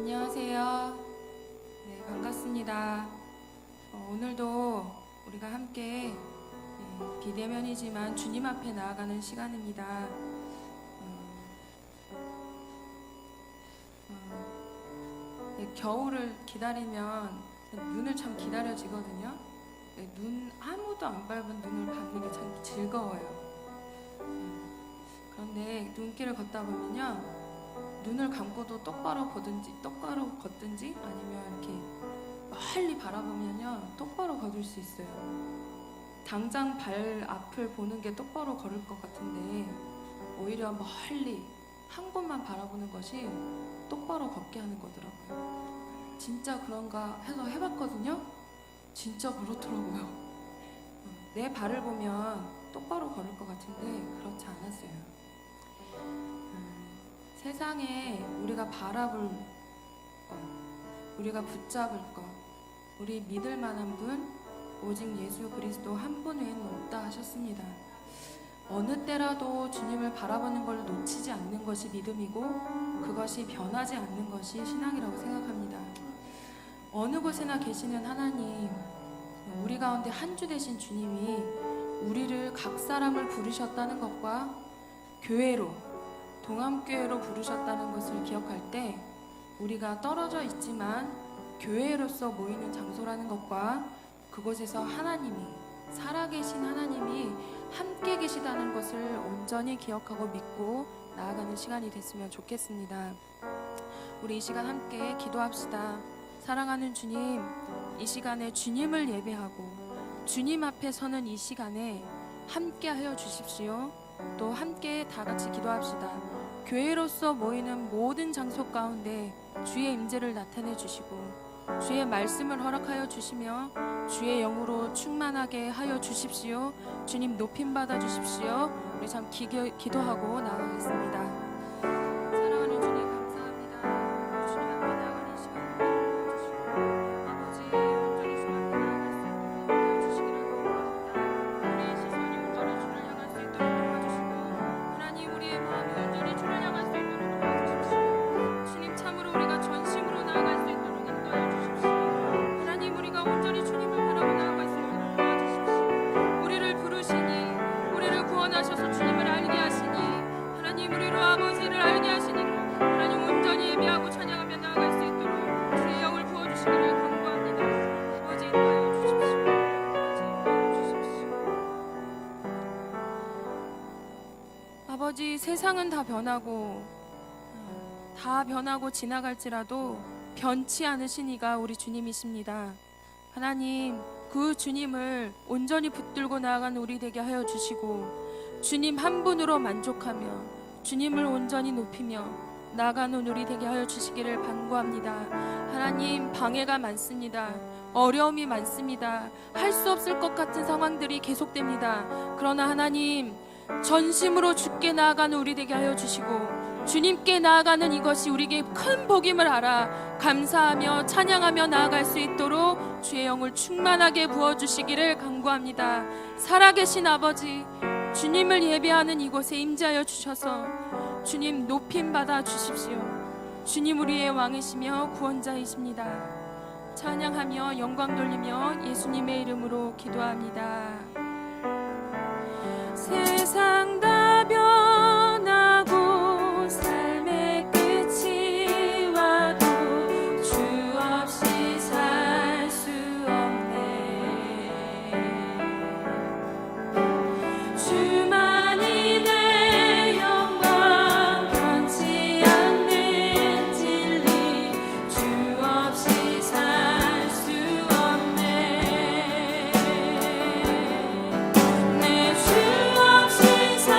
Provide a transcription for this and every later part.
안녕하세요. 네, 반갑습니다. 오늘도 우리가 함께 비대면이지만 주님 앞에 나아가는 시간입니다. 겨울을 기다리면 눈을 참 기다려지거든요. 눈 아무도 안 밟은 눈을 밟는 게 참 즐거워요. 그런데 눈길을 걷다 보면요, 눈을 감고도 똑바로 걷든지 아니면 이렇게 멀리 바라보면요, 똑바로 걷을 수 있어요. 당장 발 앞을 보는 게 똑바로 걸을 것 같은데 오히려 멀리 한 곳만 바라보는 것이 똑바로 걷게 하는 거더라고요. 진짜 그런가 해서 해봤거든요. 진짜 그렇더라고요. 내 발을 보면 똑바로 걸을 것 같은데 그렇지 않았어요. 세상에 우리가 바라볼 것, 우리가 붙잡을 것, 우리 믿을 만한 분, 오직 예수 그리스도 한 분 외에는 없다 하셨습니다. 어느 때라도 주님을 바라보는 걸 놓치지 않는 것이 믿음이고, 그것이 변하지 않는 것이 신앙이라고 생각합니다. 어느 곳에나 계시는 하나님, 우리 가운데 한 주 되신 주님이 우리를 각 사람을 부르셨다는 것과 교회로, 동암교회로 부르셨다는 것을 기억할 때, 우리가 떨어져 있지만 교회로서 모이는 장소라는 것과 그곳에서 하나님이, 살아계신 하나님이 함께 계시다는 것을 온전히 기억하고 믿고 나아가는 시간이 됐으면 좋겠습니다. 우리 이 시간 함께 기도합시다. 사랑하는 주님, 이 시간에 주님을 예배하고 주님 앞에 서는 이 시간에 함께 하여 주십시오. 또 함께 다 같이 기도합시다. 교회로서 모이는 모든 장소 가운데 주의 임재를 나타내 주시고 주의 말씀을 허락하여 주시며 주의 영으로 충만하게 하여 주십시오. 주님 높임 받아 주십시오. 우리 참 기도하고 나아가겠습니다. 사랑하는 주님, 감사합니다. 주님 앞에 나아가는 시간을 주시고 아버지 온전히 주 앞에 나아갈 수 있도록 도와주시기를 원합니다. 우리의 시선이 온전히 주를 향할 수 있도록 도와주시고, 하나님 우리의 마음이 온전히 주를 향할 수 있도록 도와주십시오. 주님, 참으로 우리가 전심으로 나아갈 수 있도록 인도하여 주십시오. 하나님, 우리가 온전히 주님을 바라보 나아갈 수 있도록 도와주십시오. 우리를 부르시니, 우리를 구원하셔서 주님을 알게 하시니, 하나님 우리로 아버지를 알게 하시니, 하나님 온전히 예배하고 찬양하며 나아갈 수 있도록 주의 영을 부어주시기를 간구합니다. 아버지 인도하여 주십시오. 아버지 인도하여 주십시오. 아버지, 세상은 다 변하고 지나갈지라도 변치 않으신 이가 우리 주님이십니다. 하나님, 그 주님을 온전히 붙들고 나아가는 우리 되게 하여 주시고, 주님 한 분으로 만족하며 주님을 온전히 높이며 나아가는 우리 되게 하여 주시기를 간구합니다. 하나님, 방해가 많습니다. 어려움이 많습니다. 할 수 없을 것 같은 상황들이 계속됩니다. 그러나 하나님, 전심으로 주께 나아가는 우리 되게 하여 주시고, 주님께 나아가는 이것이 우리에게 큰 복임을 알아 감사하며 찬양하며 나아갈 수 있도록 주의 영을 충만하게 부어주시기를 간구합니다. 살아계신 아버지, 주님을 예배하는 이곳에 임재하여 주셔서 주님 높임 받아 주십시오. 주님 우리의 왕이시며 구원자이십니다. 찬양하며 영광 돌리며 예수님의 이름으로 기도합니다. 세상 다 변하고 삶의 끝이 와도 주 없이 살 수 없네. 주만이 내 영광, 변치 않는 진리, 주 없이 살 수 없네. 내 주 없이 살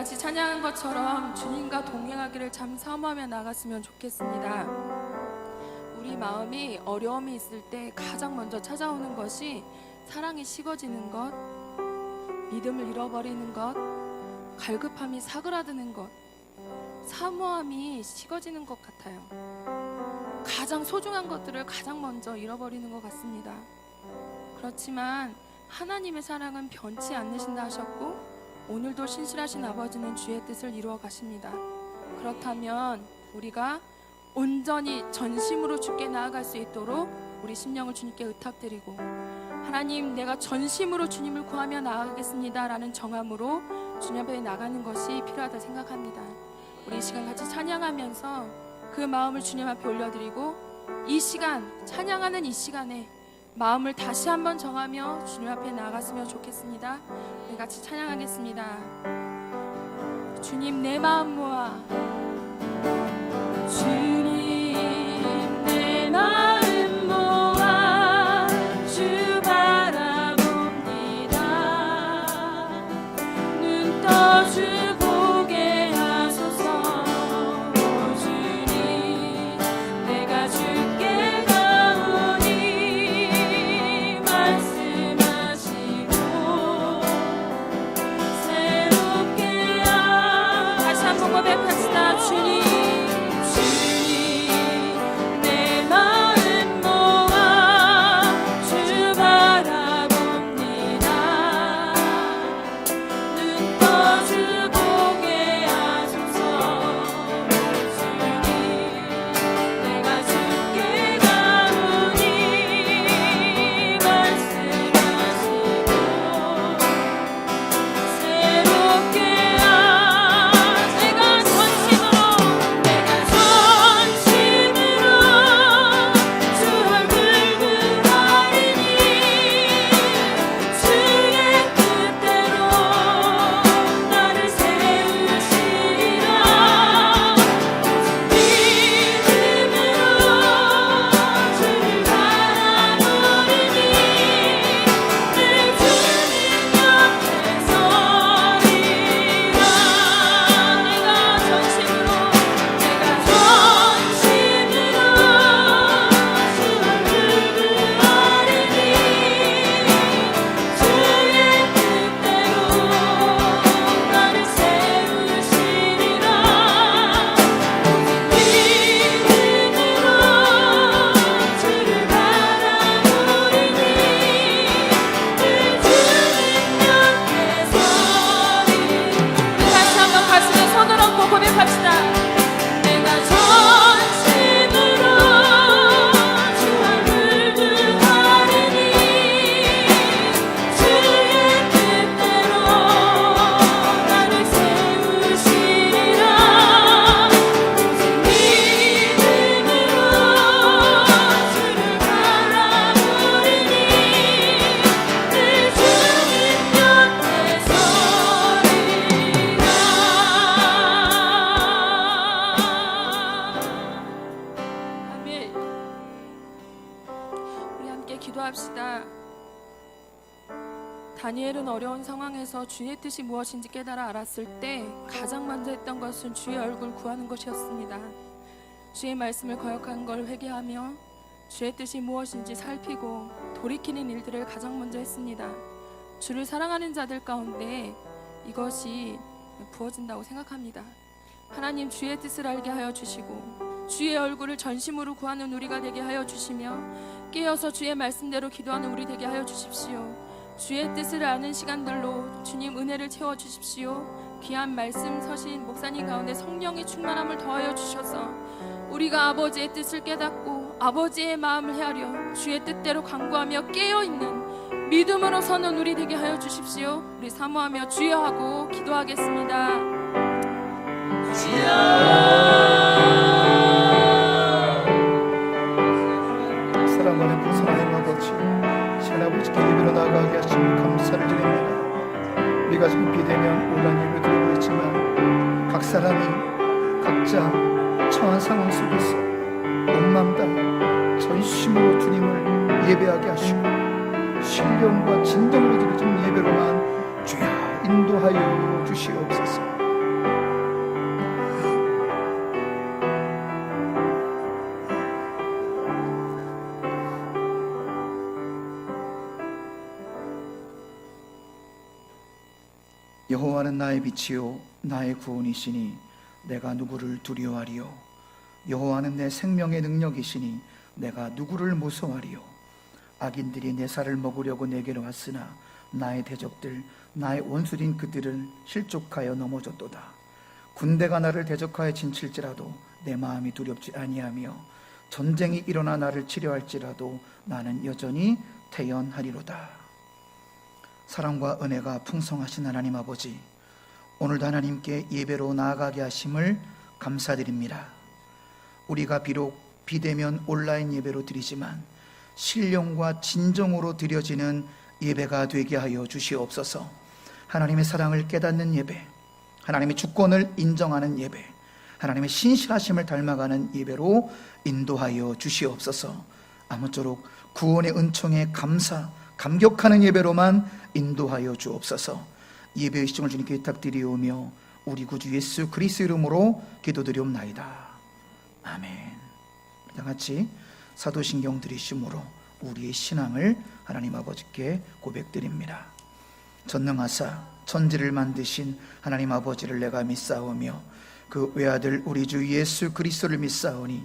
같이 찬양한 것처럼 주님과 동행하기를 참 사모하며 나갔으면 좋겠습니다. 우리 마음이 어려움이 있을 때 가장 먼저 찾아오는 것이 사랑이 식어지는 것, 믿음을 잃어버리는 것, 갈급함이 사그라드는 것, 사모함이 식어지는 것 같아요. 가장 소중한 것들을 가장 먼저 잃어버리는 것 같습니다. 그렇지만 하나님의 사랑은 변치 않으신다 하셨고, 오늘도 신실하신 아버지는 주의 뜻을 이루어 가십니다. 그렇다면 우리가 온전히 전심으로 주께 나아갈 수 있도록 우리 심령을 주님께 의탁드리고, 하나님, 내가 전심으로 주님을 구하며 나아가겠습니다 라는 정함으로 주님 앞에 나가는 것이 필요하다 생각합니다. 우리 이 시간 같이 찬양하면서 그 마음을 주님 앞에 올려드리고, 이 시간, 찬양하는 이 시간에 마음을 다시 한번 정하며 주님 앞에 나아갔으면 좋겠습니다. 우리 같이 찬양하겠습니다. 주님, 내 마음 모아. 주님, 내 마음 모아 주 바라봅니다. 눈 떠 주 보게 하소서. 오 주님, 내가 주께 가오니 말씀하시고 새롭게 다시 한번 고백합시다. 주님, 기도합시다. 다니엘은 어려운 상황에서 주의 뜻이 무엇인지 깨달아 알았을 때 가장 먼저 했던 것은 주의 얼굴 구하는 것이었습니다. 주의 말씀을 거역한 걸 회개하며 주의 뜻이 무엇인지 살피고 돌이키는 일들을 가장 먼저 했습니다. 주를 사랑하는 자들 가운데 이것이 부어진다고 생각합니다. 하나님, 주의 뜻을 알게 하여 주시고 주의 얼굴을 전심으로 구하는 우리가 되게 하여 주시며 깨어서 주의 말씀대로 기도하는 우리 되게 하여 주십시오. 주의 뜻을 아는 시간들로 주님 은혜를 채워 주십시오. 귀한 말씀 서신 목사님 가운데 성령의 충만함을 더하여 주셔서 우리가 아버지의 뜻을 깨닫고 아버지의 마음을 헤아려 주의 뜻대로 간구하며 깨어있는 믿음으로 서는 우리 되게 하여 주십시오. 우리 사모하며 주여 하고 기도하겠습니다. 사랑하는 그 하나님 아버지, 신아버지께 예배로 나아가게 하시니 감사를 드립니다. 우리가 지금 비대면 온라인 예배 드리고 있지만 각 사람이 각자 처한 상황 속에서 온 마음 다 전심으로 주님을 예배하게 하시고 신령과 진정으로 드려지는 예배로만 주여 인도하여 주시옵소서. 여호와는 나의 빛이요 나의 구원이시니 내가 누구를 두려워하리요. 여호와는 내 생명의 능력이시니 내가 누구를 무서워하리요. 악인들이 내 살을 먹으려고 내게로 왔으나 나의 대적들 나의 원수인 그들을 실족하여 넘어졌도다. 군대가 나를 대적하여 진칠지라도 내 마음이 두렵지 아니하며 전쟁이 일어나 나를 치려할지라도 나는 여전히 태연하리로다. 사랑과 은혜가 풍성하신 하나님 아버지, 오늘도 하나님께 예배로 나아가게 하심을 감사드립니다. 우리가 비록 비대면 온라인 예배로 드리지만 신령과 진정으로 드려지는 예배가 되게 하여 주시옵소서. 하나님의 사랑을 깨닫는 예배, 하나님의 주권을 인정하는 예배, 하나님의 신실하심을 닮아가는 예배로 인도하여 주시옵소서. 아무쪼록 구원의 은총에 감격하는 예배로만 인도하여 주옵소서. 예배의 시청을 주님께 부탁드리오며 우리 구주 예수 그리스도 이름으로 기도드리옵나이다. 아멘. 다 같이 사도신경 들이심으로 우리의 신앙을 하나님 아버지께 고백드립니다. 전능하사 천지를 만드신 하나님 아버지를 내가 믿사오며 그 외아들 우리 주 예수 그리스도를 믿사오니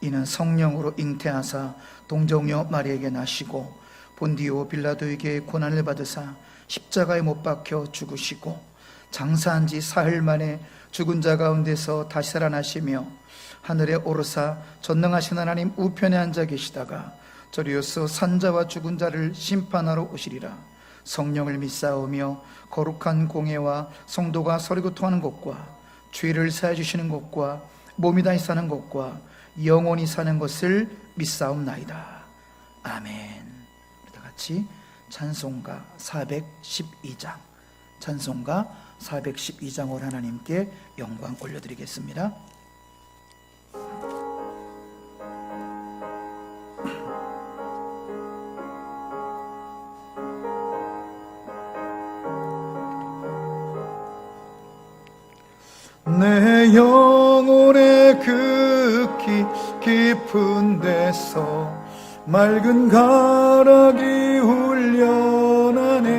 이는 성령으로 잉태하사 동정녀 마리에게 나시고 본디오 빌라도에게 고난을 받으사 십자가에 못 박혀 죽으시고 장사한 지 사흘 만에 죽은 자 가운데서 다시 살아나시며 하늘에 오르사 전능하신 하나님 우편에 앉아 계시다가 저리로서 산자와 죽은 자를 심판하러 오시리라. 성령을 믿사오며 거룩한 공예와 성도가 서로 교통하는 것과 죄를 사해 주시는 것과 몸이 다시 사는 것과 영원히 사는 것을 믿사옵나이다. 아멘. 다 같이 찬송가 412장, 찬송가 412장을 하나님께 영광 올려드리겠습니다. 내 영혼의 극히 깊은 데서 맑은 가락이 울려나네.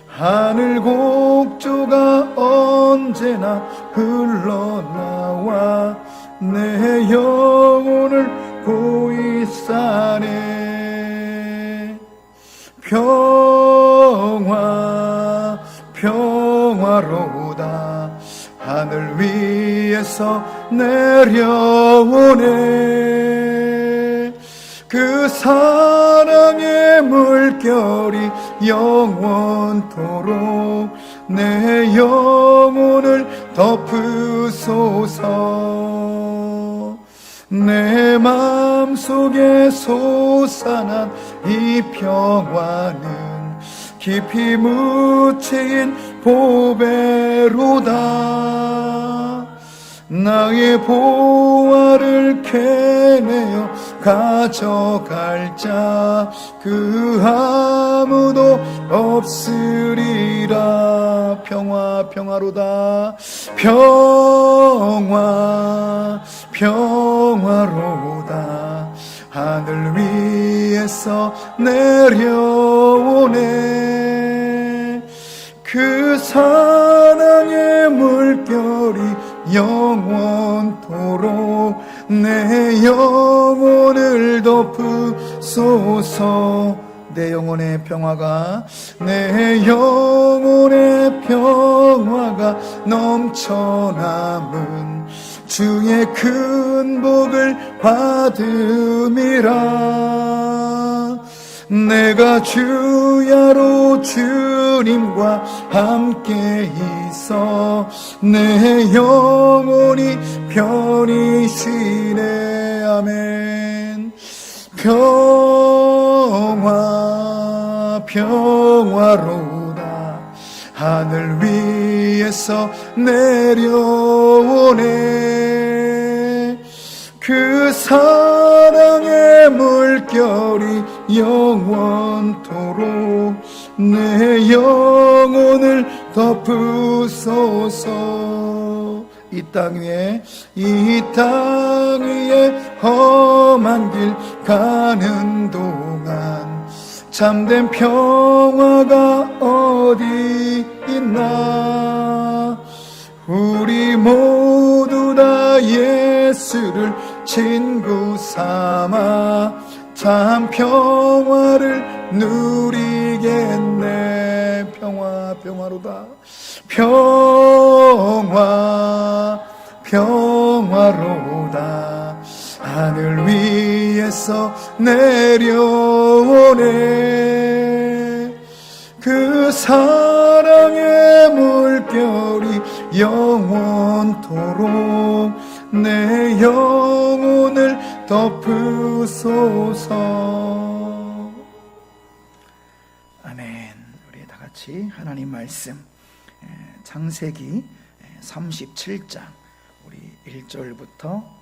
하늘 곡조가 언제나 흘러나와 내 영혼을 고이 싸네. 평화로우다. 하늘 위에서 내려오네. 그 사랑의 물결이 영원토록 내 영혼을 덮으소서. 내 마음속에 솟아난 이 평화는 깊이 묻힌 보배로다. 나의 보화를 캐내어 가져갈 자 그 아무도 없으리라. 평화로다. 평화로우다. 하늘 위에서 내려오네. 그 사랑의 물결이 영원토록 내 영혼을 덮으소서. 내 영혼의 평화가 넘쳐남은 주의 큰 복을 받음이라. 내가 주야로 주님과 함께 있어 내 영혼이 편히 쉬네. 아멘. 평화로우다. 하늘 위에서 내려오네. 그 사랑의 물결이 영원토록 내 영혼을 덮으소서. 이 땅 위에 험한 길 가는 동안 참된 평화가 어디 있나. 우리 모두 다 예수를 친구 삼아 참 평화를 누리겠네. 평화로다. 평화로다. 하늘 위에서 내려오네. 그 사랑의 물결이 영원토록 내 영혼을 덮으소서. 아멘. 우리 다 같이 하나님 말씀 창세기 37장 우리 1절부터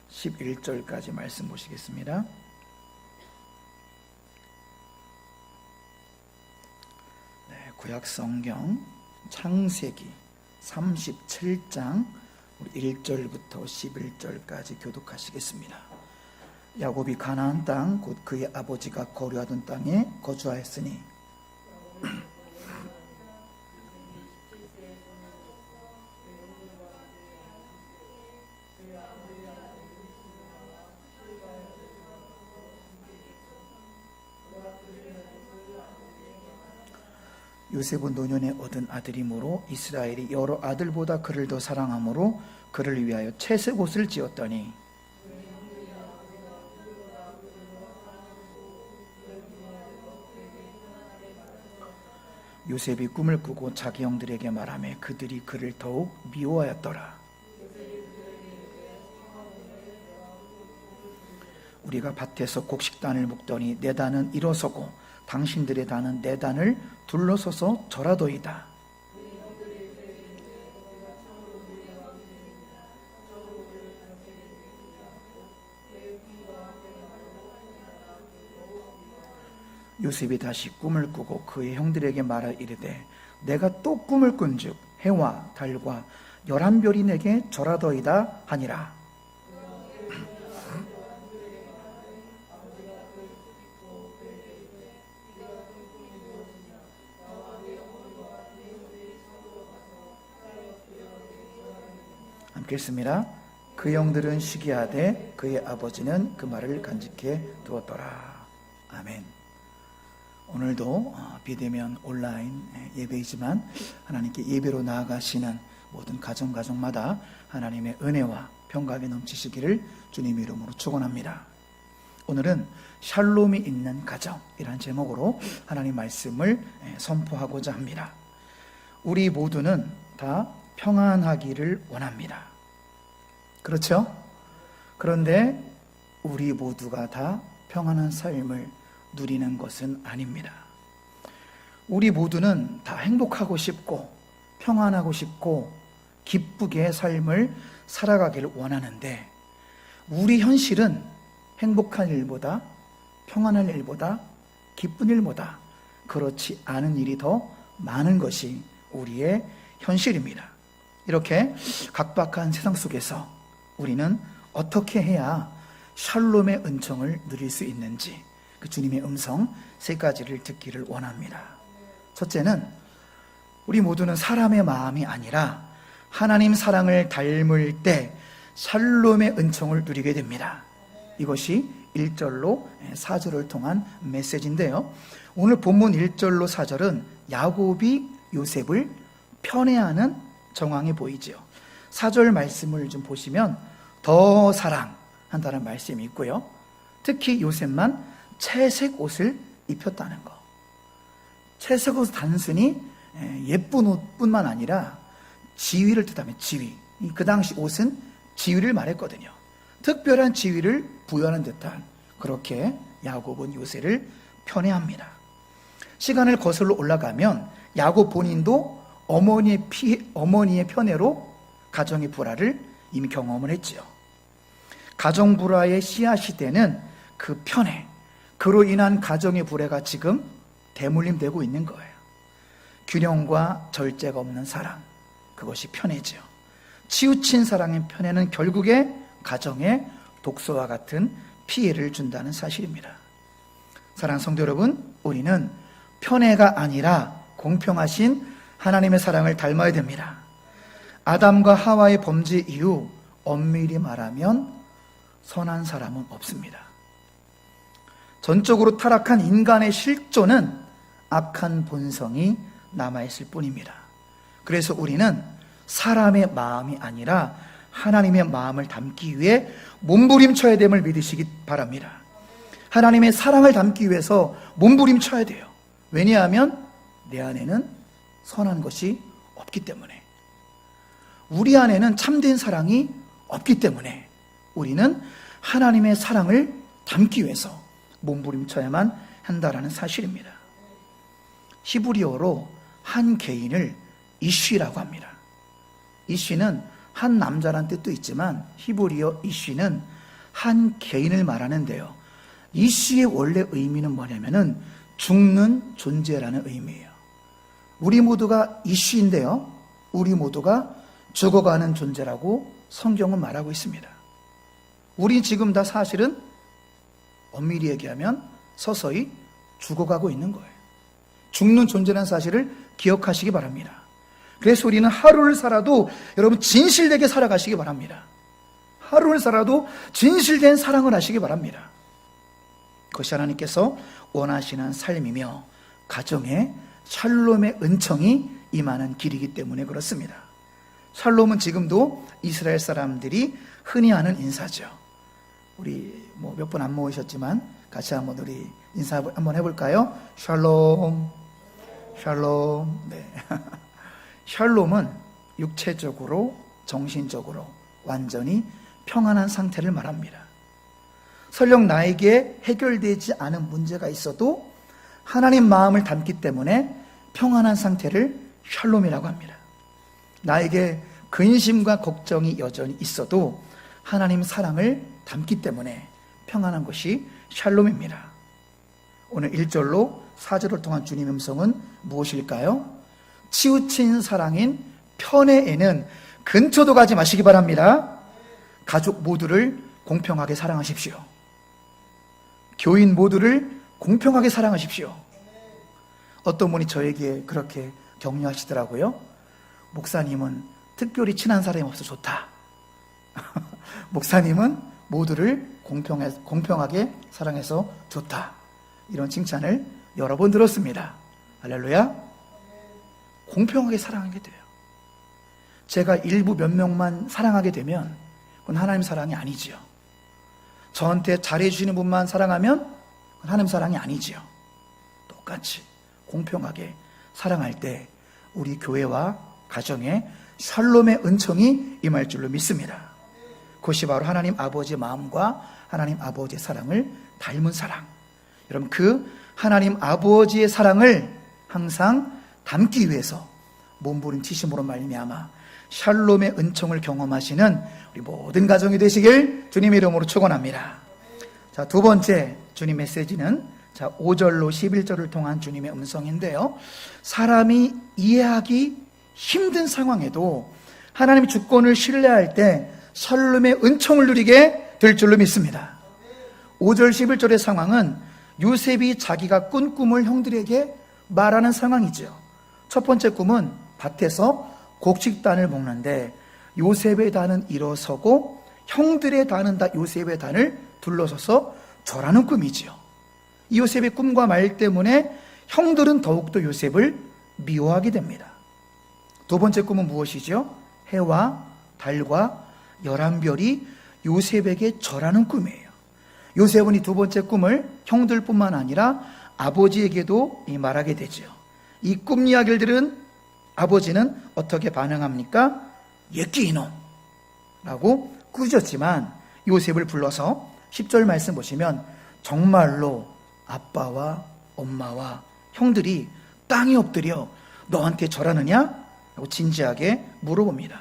11절까지 말씀 보시겠습니다. 구약 성경 창세기 37장 우리 1절부터 11절까지 교독하시겠습니다. 야곱이 가나안 땅 곧 그의 아버지가 거류하던 땅에 거주하였으니 요셉은 노년에 얻은 아들이므로 이스라엘이 여러 아들보다 그를 더 사랑하므로 그를 위하여 채색 옷을 지었더니 요셉이 꿈을 꾸고 자기 형들에게 말하며 그들이 그를 더욱 미워하였더라. 우리가 밭에서 곡식단을 묶더니 내 단은 일어서고 당신들의 단은 내 단을 둘러서서 절하도이다. 요셉이 다시 꿈을 꾸고 그의 형들에게 말하 이르되 내가 또 꿈을 꾼즉 해와 달과 11별이 내게 절하도이다 하니라. 읽겠습니다. 그 형들은 시기하되 그의 아버지는 그 말을 간직해 두었더라. 아멘. 오늘도 비대면 온라인 예배이지만 하나님께 예배로 나아가시는 모든 가정마다 하나님의 은혜와 평강이 넘치시기를 주님의 이름으로 축원합니다. 오늘은 샬롬이 있는 가정이라는 제목으로 하나님 말씀을 선포하고자 합니다. 우리 모두는 다 평안하기를 원합니다. 그렇죠? 그런데 우리 모두가 다 평안한 삶을 누리는 것은 아닙니다. 우리 모두는 다 행복하고 싶고 평안하고 싶고 기쁘게 삶을 살아가기를 원하는데 우리 현실은 행복한 일보다 평안한 일보다 기쁜 일보다 그렇지 않은 일이 더 많은 것이 우리의 현실입니다. 이렇게 각박한 세상 속에서 우리는 어떻게 해야 샬롬의 은총을 누릴 수 있는지 그 주님의 음성 3가지를 듣기를 원합니다. 첫째는 우리 모두는 사람의 마음이 아니라 하나님 사랑을 닮을 때 샬롬의 은총을 누리게 됩니다. 이것이 1절로 4절을 통한 메시지인데요. 오늘 본문 1절로 4절은 야곱이 요셉을 편애하는 정황이 보이죠. 4절 말씀을 좀 보시면 더 사랑한다는 말씀이 있고요. 특히 요셉만 채색 옷을 입혔다는 거. 채색 옷은 단순히 예쁜 옷뿐만 아니라 지위를 뜻하면 지위. 그 당시 옷은 지위를 말했거든요. 특별한 지위를 부여하는 듯한 그렇게 야곱은 요셉을 편애합니다. 시간을 거슬러 올라가면 야곱 본인도 어머니의 편애로 가정의 불화를 이미 경험을 했지요. 가정 불화의 씨앗이 되는 그 편애, 그로 인한 가정의 불화가 지금 대물림되고 있는 거예요. 균형과 절제가 없는 사랑, 그것이 편애죠. 치우친 사랑의 편애는 결국에 가정에 독소와 같은 피해를 준다는 사실입니다. 사랑하는 성도 여러분, 우리는 편애가 아니라 공평하신 하나님의 사랑을 닮아야 됩니다. 아담과 하와의 범죄 이후 엄밀히 말하면 선한 사람은 없습니다. 전적으로 타락한 인간의 실존은 악한 본성이 남아있을 뿐입니다. 그래서 우리는 사람의 마음이 아니라 하나님의 마음을 담기 위해 몸부림쳐야 됨을 믿으시기 바랍니다. 하나님의 사랑을 담기 위해서 몸부림쳐야 돼요. 왜냐하면 내 안에는 선한 것이 없기 때문에, 우리 안에는 참된 사랑이 없기 때문에 우리는 하나님의 사랑을 담기 위해서 몸부림쳐야만 한다라는 사실입니다. 히브리어로 한 개인을 이쉬라고 합니다. 이쉬는 한 남자란 뜻도 있지만 히브리어 이쉬는 한 개인을 말하는데요, 이쉬의 원래 의미는 뭐냐면은 죽는 존재라는 의미예요. 우리 모두가 이쉬인데요, 우리 모두가 죽어가는 존재라고 성경은 말하고 있습니다. 우리 지금 다 사실은 엄밀히 얘기하면 서서히 죽어가고 있는 거예요. 죽는 존재라는 사실을 기억하시기 바랍니다. 그래서 우리는 하루를 살아도 여러분 진실되게 살아가시기 바랍니다. 하루를 살아도 진실된 사랑을 하시기 바랍니다. 그것이 하나님께서 원하시는 삶이며 가정에 샬롬의 은총이 임하는 길이기 때문에 그렇습니다. 샬롬은 지금도 이스라엘 사람들이 흔히 하는 인사죠. 우리 몇 분 안 모이셨지만 같이 한번 우리 인사 한번 해볼까요? 샬롬, 샬롬. 네. 샬롬은 육체적으로, 정신적으로 완전히 평안한 상태를 말합니다. 설령 나에게 해결되지 않은 문제가 있어도 하나님 마음을 담기 때문에 평안한 상태를 샬롬이라고 합니다. 나에게 근심과 걱정이 여전히 있어도 하나님 사랑을 담기 때문에 평안한 것이 샬롬입니다. 오늘 1절로 4절을 통한 주님의 음성은 무엇일까요? 치우친 사랑인 편애에는 근처도 가지 마시기 바랍니다. 가족 모두를 공평하게 사랑하십시오. 교인 모두를 공평하게 사랑하십시오. 어떤 분이 저에게 그렇게 격려하시더라고요. 목사님은 특별히 친한 사람이 없어 좋다. 목사님은 모두를 공평하게 사랑해서 좋다. 이런 칭찬을 여러 번 들었습니다. 할렐루야. 공평하게 사랑하게 돼요. 제가 일부 몇 명만 사랑하게 되면 그건 하나님 사랑이 아니지요. 저한테 잘해주시는 분만 사랑하면 그건 하나님 사랑이 아니지요. 똑같이 공평하게 사랑할 때 우리 교회와 가정에 샬롬의 은총이 임할 줄로 믿습니다. 그것이 바로 하나님 아버지의 마음과 하나님 아버지의 사랑을 닮은 사랑. 여러분, 그 하나님 아버지의 사랑을 항상 담기 위해서 몸부림치심으로 말미암아 샬롬의 은총을 경험하시는 우리 모든 가정이 되시길 주님의 이름으로 축원합니다. 자, 두 번째 주님 메시지는 5절로 11절을 통한 주님의 음성인데요, 사람이 이해하기 힘든 상황에도 하나님의 주권을 신뢰할 때 샬롬의 은총을 누리게 될 줄로 믿습니다. 5절 11절의 상황은 요셉이 자기가 꾼 꿈을 형들에게 말하는 상황이죠. 첫 번째 꿈은 밭에서 곡식단을 먹는데 요셉의 단은 일어서고 형들의 단은 다 요셉의 단을 둘러서서 절하는 꿈이지요. 이 요셉의 꿈과 말 때문에 형들은 더욱더 요셉을 미워하게 됩니다. 두 번째 꿈은 무엇이죠? 해와 달과 11별이 요셉에게 절하는 꿈이에요. 요셉은 이 두 번째 꿈을 형들뿐만 아니라 아버지에게도 말하게 되죠. 이 꿈 이야기를 들은 아버지는 어떻게 반응합니까? 예끼 이놈 라고 꾸짖었지만 요셉을 불러서 10절 말씀 보시면 정말로 아빠와 엄마와 형들이 땅에 엎드려 너한테 절하느냐? 라고 진지하게 물어봅니다.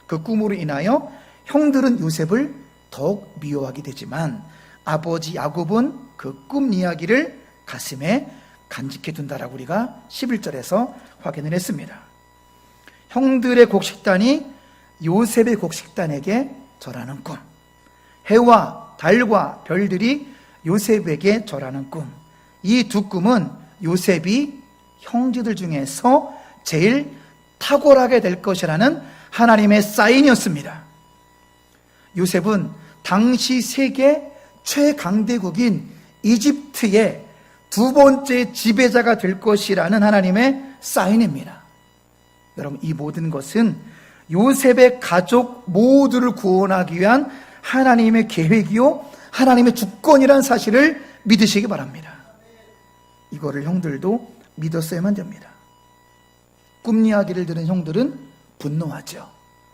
그 꿈으로 인하여 형들은 요셉을 더욱 미워하게 되지만 아버지 야곱은 그 꿈 이야기를 가슴에 간직해 둔다라고 우리가 11절에서 확인을 했습니다. 형들의 곡식단이 요셉의 곡식단에게 절하는 꿈, 해와 달과 별들이 요셉에게 절하는 꿈. 이 두 꿈은 요셉이 형제들 중에서 제일 탁월하게 될 것이라는 하나님의 사인이었습니다. 요셉은 당시 세계 최강대국인 이집트의 두 번째 지배자가 될 것이라는 하나님의 사인입니다. 여러분, 이 모든 것은 요셉의 가족 모두를 구원하기 위한 하나님의 계획이요 하나님의 주권이라는 사실을 믿으시기 바랍니다. 이거를 형들도 믿었어야만 됩니다. 꿈 이야기를 들은 형들은 분노하죠.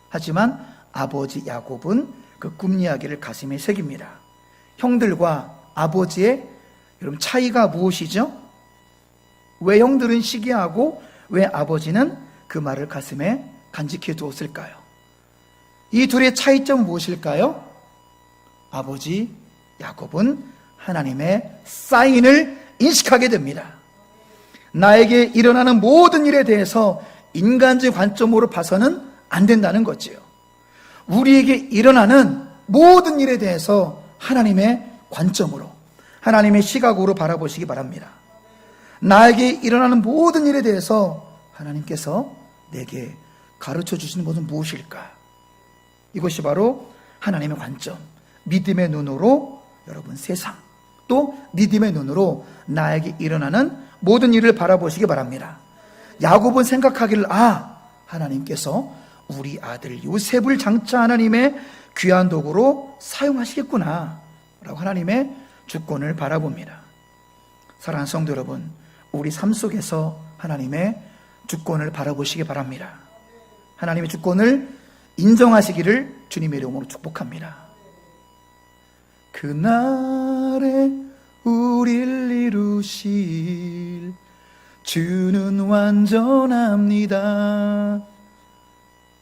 하지만 아버지 야곱은 그 꿈 이야기를 가슴에 새깁니다. 형들과 아버지의 여러분 차이가 무엇이죠? 왜 형들은 시기하고 왜 아버지는 그 말을 가슴에 간직해 두었을까요? 이 둘의 차이점은 무엇일까요? 아버지 야곱은 하나님의 사인을 인식하게 됩니다. 나에게 일어나는 모든 일에 대해서 인간적 관점으로 봐서는 안 된다는 거지요. 우리에게 일어나는 모든 일에 대해서 하나님의 관점으로, 하나님의 시각으로 바라보시기 바랍니다. 나에게 일어나는 모든 일에 대해서 하나님께서 내게 가르쳐 주시는 것은 무엇일까? 이것이 바로 하나님의 관점, 믿음의 눈으로 여러분 세상, 또 믿음의 눈으로 나에게 일어나는 모든 일을 바라보시기 바랍니다. 야곱은 생각하기를 하나님께서 우리 아들 요셉을 장차 하나님의 귀한 도구로 사용하시겠구나 라고 하나님의 주권을 바라봅니다. 사랑하는 성도 여러분, 우리 삶 속에서 하나님의 주권을 바라보시기 바랍니다. 하나님의 주권을 인정하시기를 주님의 이름으로 축복합니다. 그날에 우릴 이루실 주는 완전합니다.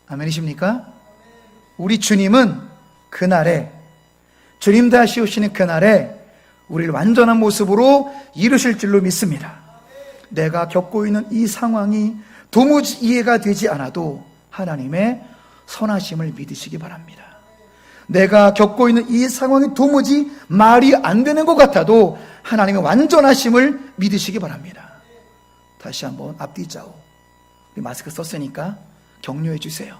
아멘이십니까? 우리 주님은 그날에, 주님 다시 오시는 그날에 우리를 완전한 모습으로 이루실 줄로 믿습니다. 내가 겪고 있는 이 상황이 도무지 이해가 되지 않아도 하나님의 선하심을 믿으시기 바랍니다. 내가 겪고 있는 이 상황이 도무지 말이 안 되는 것 같아도 하나님의 완전하심을 믿으시기 바랍니다. 다시 한번 앞뒤 좌우, 우리 마스크 썼으니까 격려해 주세요.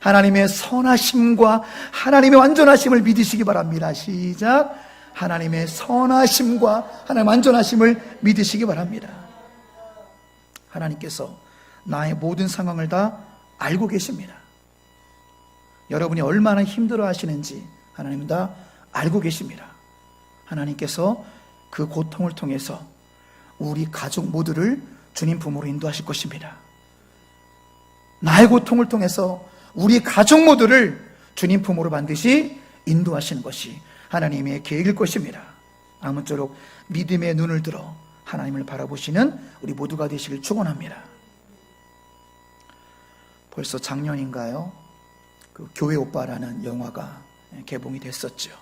하나님의 선하심과 하나님의 완전하심을 믿으시기 바랍니다. 시작. 하나님의 선하심과 하나님의 완전하심을 믿으시기 바랍니다. 하나님께서 나의 모든 상황을 다 알고 계십니다. 여러분이 얼마나 힘들어 하시는지 하나님은 다 알고 계십니다. 하나님께서 그 고통을 통해서 우리 가족 모두를 주님 품으로 인도하실 것입니다. 나의 고통을 통해서 우리 가족 모두를 주님 품으로 반드시 인도하시는 것이 하나님의 계획일 것입니다. 아무쪼록 믿음의 눈을 들어 하나님을 바라보시는 우리 모두가 되시길 축원합니다. 벌써 작년인가요? 그 교회 오빠라는 영화가 개봉이 됐었죠.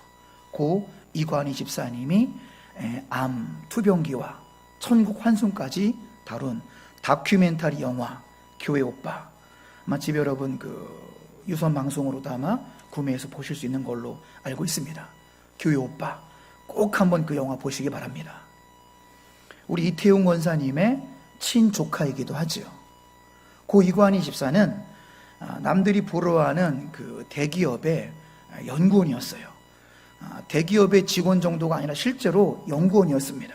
고 이관희 집사님이 암, 투병기와 천국 환송까지 다룬 다큐멘터리 영화 교회 오빠. 아마 집에 여러분 그 유선 방송으로도 아마 구매해서 보실 수 있는 걸로 알고 있습니다. 교회 오빠 꼭 한번 그 영화 보시기 바랍니다. 우리 이태용 권사님의 친조카이기도 하죠. 고 이관희 집사는 남들이 부러워하는 그 대기업의 연구원이었어요. 대기업의 직원 정도가 아니라 실제로 연구원이었습니다.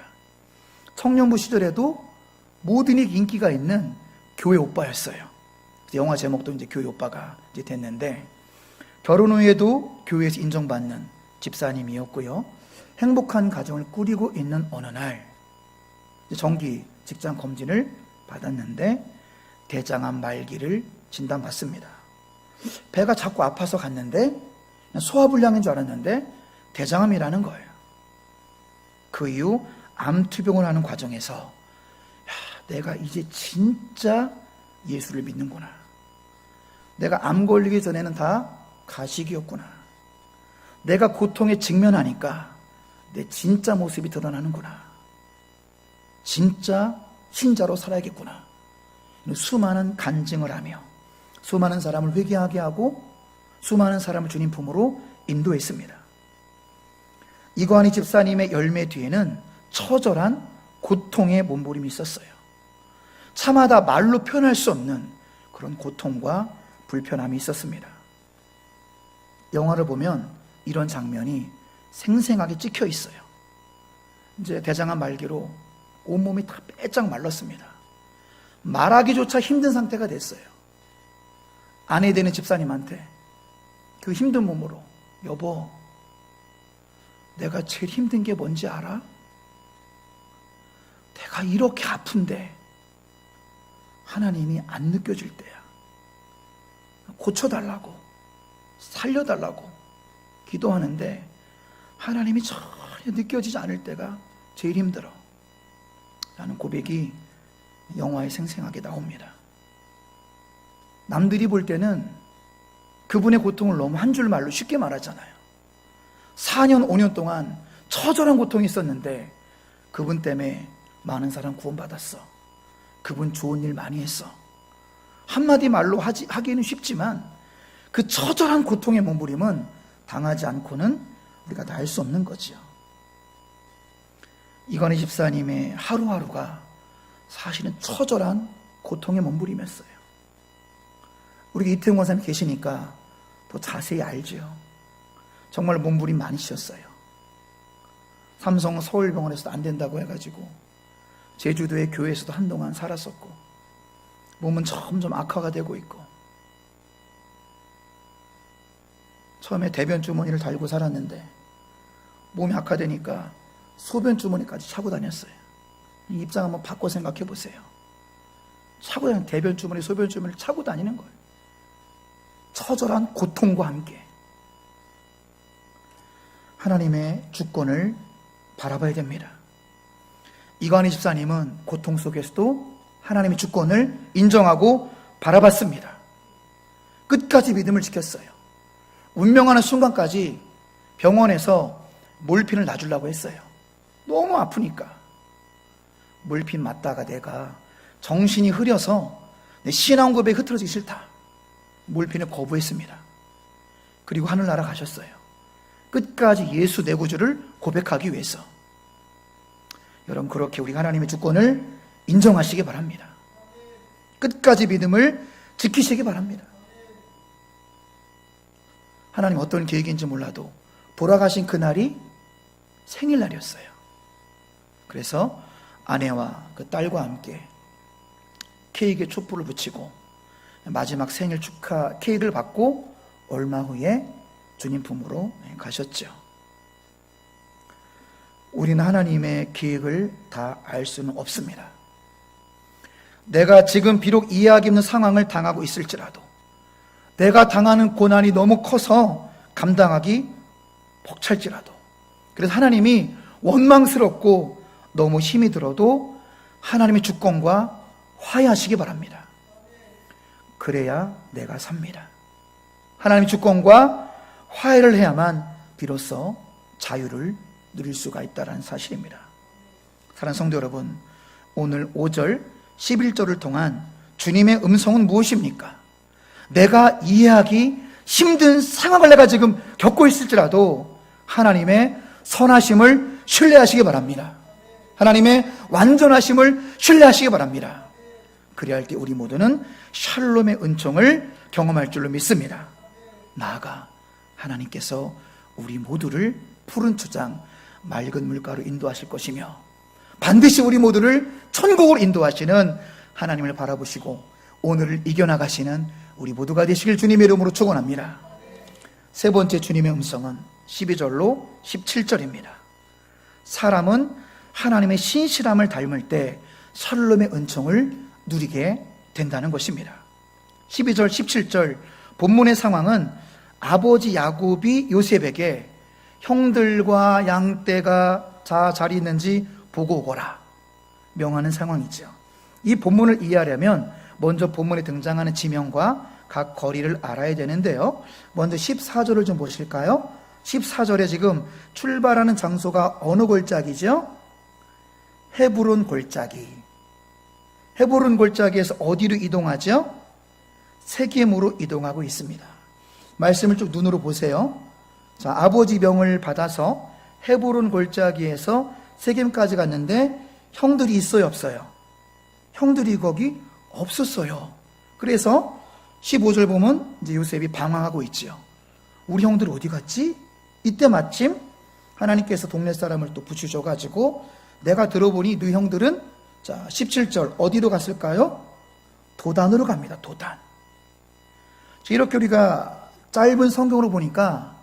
청년부 시절에도 모든 인기가 있는 교회 오빠였어요. 영화 제목도 이제 교회 오빠가 이제 됐는데, 결혼 후에도 교회에서 인정받는 집사님이었고요. 행복한 가정을 꾸리고 있는 어느 날 정기 직장 검진을 받았는데 대장암 말기를 진단받습니다. 배가 자꾸 아파서 갔는데 소화불량인 줄 알았는데 대장암이라는 거예요. 그 이후 암 투병을 하는 과정에서 내가 이제 진짜 예수를 믿는구나. 내가 암 걸리기 전에는 다 가식이었구나. 내가 고통에 직면하니까 내 진짜 모습이 드러나는구나. 진짜 신자로 살아야겠구나. 수많은 간증을 하며 수많은 사람을 회개하게 하고 수많은 사람을 주님 품으로 인도했습니다. 이관희 집사님의 열매 뒤에는 처절한 고통의 몸부림이 있었어요. 차마다 말로 표현할 수 없는 그런 고통과 불편함이 있었습니다. 영화를 보면 이런 장면이 생생하게 찍혀 있어요. 이제 대장암 말기로 온몸이 다 빼짝 말랐습니다. 말하기조차 힘든 상태가 됐어요. 아내 되는 집사님한테 그 힘든 몸으로, 여보, 내가 제일 힘든 게 뭔지 알아? 내가 이렇게 아픈데 하나님이 안 느껴질 때야. 고쳐달라고, 살려달라고 기도하는데 하나님이 전혀 느껴지지 않을 때가 제일 힘들어 라는 고백이 영화에 생생하게 나옵니다. 남들이 볼 때는 그분의 고통을 너무 한 줄 말로 쉽게 말하잖아요. 4년 5년 동안 처절한 고통이 있었는데 그분 때문에 많은 사람 구원받았어. 그분 좋은 일 많이 했어. 한마디 말로 하기는 쉽지만 그 처절한 고통의 몸부림은 당하지 않고는 우리가 다 알 수 없는 거지요. 이관희 집사님의 하루하루가 사실은 처절한 고통의 몸부림이었어요. 우리 이태용 권사님 계시니까 더 자세히 알죠. 정말 몸부림 많이 씌었어요. 삼성 서울병원에서도 안 된다고 해가지고 제주도의 교회에서도 한동안 살았었고, 몸은 점점 악화가 되고 있고, 처음에 대변 주머니를 달고 살았는데 몸이 악화되니까 소변 주머니까지 차고 다녔어요. 이 입장 한번 바꿔 생각해 보세요. 차고 다니는 대변 주머니, 소변 주머니를 차고 다니는 거예요. 처절한 고통과 함께 하나님의 주권을 바라봐야 됩니다. 이관희 집사님은 고통 속에서도 하나님의 주권을 인정하고 바라봤습니다. 끝까지 믿음을 지켰어요. 운명하는 순간까지 병원에서 몰핀을 놔주려고 했어요. 너무 아프니까. 몰핀 맞다가 내가 정신이 흐려서 내 신앙 고백이 흐트러지기 싫다. 몰핀을 거부했습니다. 그리고 하늘나라 가셨어요. 끝까지 예수 내 구주를 고백하기 위해서. 여러분, 그렇게 우리 하나님의 주권을 인정하시기 바랍니다. 끝까지 믿음을 지키시기 바랍니다. 하나님 어떤 계획인지 몰라도 돌아가신 그날이 생일날이었어요. 그래서 아내와 그 딸과 함께 케이크에 촛불을 붙이고 마지막 생일 축하 케이크를 받고 얼마 후에 주님 품으로 가셨죠. 우리는 하나님의 계획을 다 알 수는 없습니다. 내가 지금 비록 이해하기 없는 상황을 당하고 있을지라도, 내가 당하는 고난이 너무 커서 감당하기 벅찰지라도, 그래서 하나님이 원망스럽고 너무 힘이 들어도 하나님의 주권과 화해하시기 바랍니다. 그래야 내가 삽니다. 하나님의 주권과 화해를 해야만 비로소 자유를 누릴 수가 있다는 사실입니다. 사랑하는 성도 여러분, 오늘 5절 11절을 통한 주님의 음성은 무엇입니까? 내가 이해하기 힘든 상황을 내가 지금 겪고 있을지라도 하나님의 선하심을 신뢰하시기 바랍니다. 하나님의 완전하심을 신뢰하시기 바랍니다. 그래야 할 때 우리 모두는 샬롬의 은총을 경험할 줄로 믿습니다. 나아가 하나님께서 우리 모두를 푸른 초장, 맑은 물가로 인도하실 것이며 반드시 우리 모두를 천국으로 인도하시는 하나님을 바라보시고 오늘을 이겨나가시는 우리 모두가 되시길 주님의 이름으로 축원합니다. 세 번째 주님의 음성은 12절로 17절입니다. 사람은 하나님의 신실함을 닮을 때 샬롬의 은총을 누리게 된다는 것입니다. 12절 17절 본문의 상황은 아버지 야곱이 요셉에게 형들과 양떼가 잘 있는지 보고 오거라 명하는 상황이죠. 이 본문을 이해하려면 먼저 본문에 등장하는 지명과 각 거리를 알아야 되는데요. 먼저 14절을 좀 보실까요? 14절에 지금 출발하는 장소가 어느 골짜기죠? 헤브론 골짜기. 헤브론 골짜기에서 어디로 이동하죠? 세겜으로 이동하고 있습니다. 말씀을 쭉 눈으로 보세요. 자, 아버지 명을 받아서 헤브론 골짜기에서 세겜까지 갔는데 형들이 있어요, 없어요? 형들이 거기 없었어요. 그래서 15절 보면 이제 요셉이 방황하고 있지요. 우리 형들 어디 갔지? 이때 마침 하나님께서 동네 사람을 또 붙이셔가지고 내가 들어보니 네 형들은, 자 17절 어디로 갔을까요? 도단으로 갑니다. 도단. 이렇게 우리가 짧은 성경으로 보니까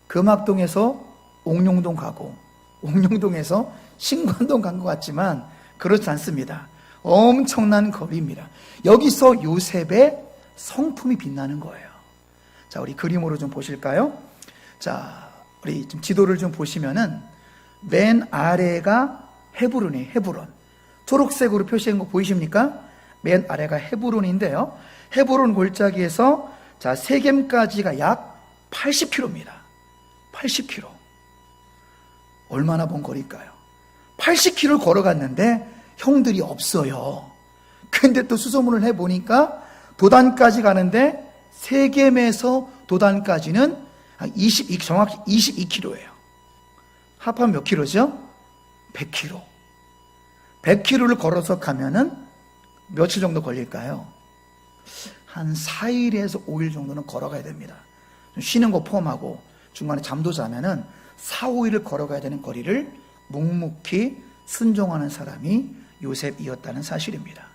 금학동에서 옥룡동 가고 옥룡동에서 신관동 간 것 같지만 그렇지 않습니다. 엄청난 거리입니다. 여기서 요셉의 성품이 빛나는 거예요. 자, 우리 그림으로 좀 보실까요? 자, 우리 좀 지도를 좀 보시면은 맨 아래가 헤브론이에요. 헤브론. 초록색으로 표시한 거 보이십니까? 맨 아래가 헤브론인데요. 헤브론 골짜기에서 자, 세겜까지가 약 80km입니다. 80km. 얼마나 먼 거리일까요? 80km를 걸어갔는데 형들이 없어요. 근데 또 수소문을 해보니까 도단까지 가는데 세겜에서 도단까지는 정확히 22km예요. 합하면 몇 킬로죠? 100km. 100km를 걸어서 가면은 며칠 정도 걸릴까요? 한 4일에서 5일 정도는 걸어가야 됩니다. 좀 쉬는 거 포함하고 중간에 잠도 자면은 4, 5일을 걸어가야 되는 거리를 묵묵히 순종하는 사람이 요셉이었다는 사실입니다.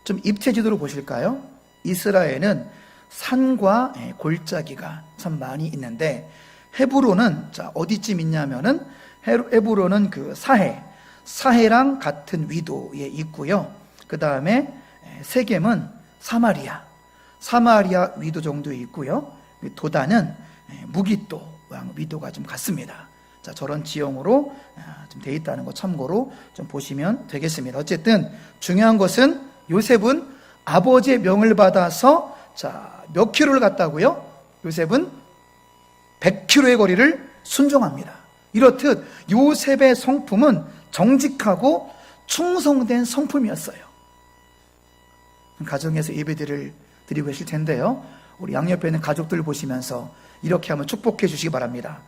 좀 입체지도로 보실까요? 이스라엘은 산과 골짜기가 참 많이 있는데 헤브론은 자 어디쯤 있냐면은 헤브론은 그 사해랑 같은 위도에 있고요. 그 다음에 세겜은 사마리아 위도 정도에 있고요. 도단은 무기또랑 위도가 좀 같습니다. 자, 저런 지형으로 좀 돼 있다는 거 참고로 좀 보시면 되겠습니다. 어쨌든 중요한 것은 요셉은 아버지의 명을 받아서 자, 몇 킬로를 갔다고요? 요셉은 100킬로의 거리를 순종합니다. 이렇듯 요셉의 성품은 정직하고 충성된 성품이었어요. 가정에서 예배들을 드리고 계실 텐데요. 우리 양옆에 있는 가족들 보시면서 이렇게 한번 축복해 주시기 바랍니다.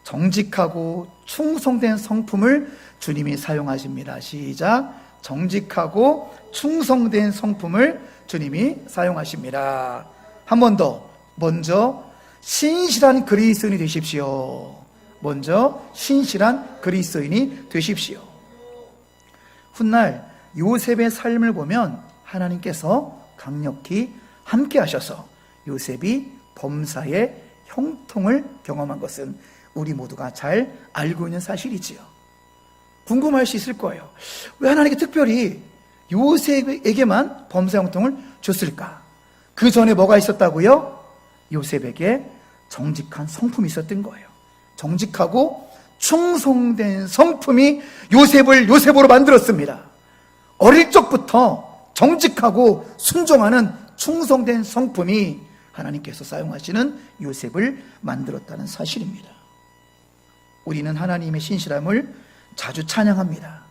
정직하고 충성된 성품을 주님이 사용하십니다. 시작. 정직하고 충성된 성품을 주님이 사용하십니다. 한 번 더. 먼저 신실한 그리스도인이 되십시오. 먼저 신실한 그리스도인이 되십시오. 훗날 요셉의 삶을 보면 하나님께서 강력히 함께 하셔서 요셉이 범사의 형통을 경험한 것은 우리 모두가 잘 알고 있는 사실이지요. 궁금할 수 있을 거예요. 왜 하나님께 특별히 요셉에게만 범사 형통을 줬을까? 그 전에 뭐가 있었다고요? 요셉에게 정직한 성품이 있었던 거예요. 정직하고 충성된 성품이 요셉을 요셉으로 만들었습니다. 어릴 적부터 정직하고 순종하는 충성된 성품이 하나님께서 사용하시는 요셉을 만들었다는 사실입니다. 우리는 하나님의 신실함을 자주 찬양합니다.